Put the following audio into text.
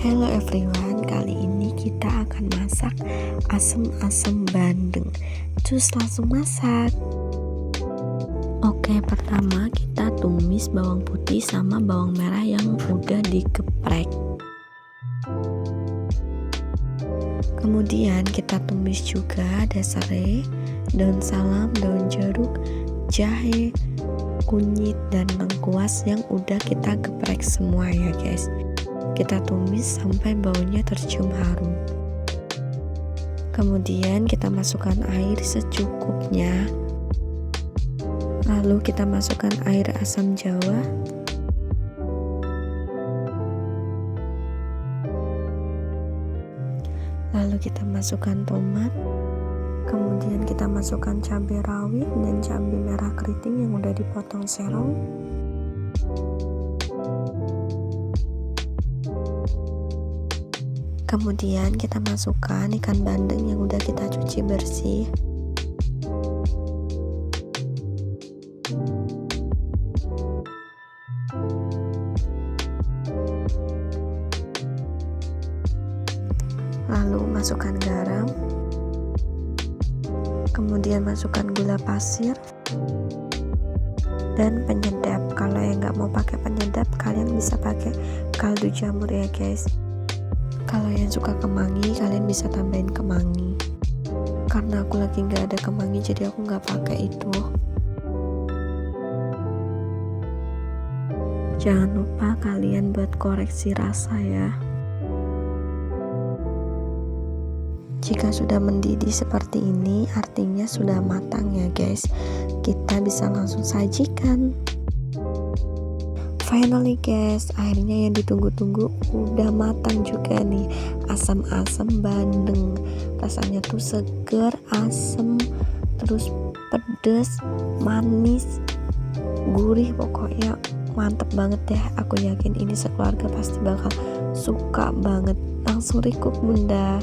Hello everyone, kali ini kita akan masak asem-asem bandeng. Cus, langsung masak. Oke, pertama kita tumis bawang putih sama bawang merah yang udah digeprek. Kemudian kita tumis juga ada serai, daun salam, daun jeruk, jahe, kunyit, dan lengkuas yang udah kita geprek semua ya guys. Kita tumis sampai baunya tercium harum. Kemudian kita masukkan air secukupnya. Lalu kita masukkan air asam jawa. Lalu kita masukkan tomat. Kemudian kita masukkan cabai rawit dan cabai merah keriting yang udah dipotong serong. Kemudian kita masukkan ikan bandeng yang udah kita cuci bersih. Lalu masukkan garam. Kemudian masukkan gula pasir dan penyedap. Kalau yang nggak mau pakai penyedap, kalian bisa pakai kaldu jamur ya guys. Kalau yang suka kemangi, kalian bisa tambahin kemangi. Karena aku lagi nggak ada kemangi, jadi aku nggak pakai itu. Jangan lupa kalian buat koreksi rasa ya. Jika sudah mendidih seperti ini, artinya sudah matang ya guys. Kita bisa langsung sajikan. Finally guys, akhirnya yang ditunggu-tunggu udah matang juga nih. Asam-asam bandeng. Rasanya tuh seger, asem, terus pedes, manis, gurih, pokoknya mantep banget deh. Aku yakin ini sekeluarga pasti bakal suka banget. Langsung recook bunda.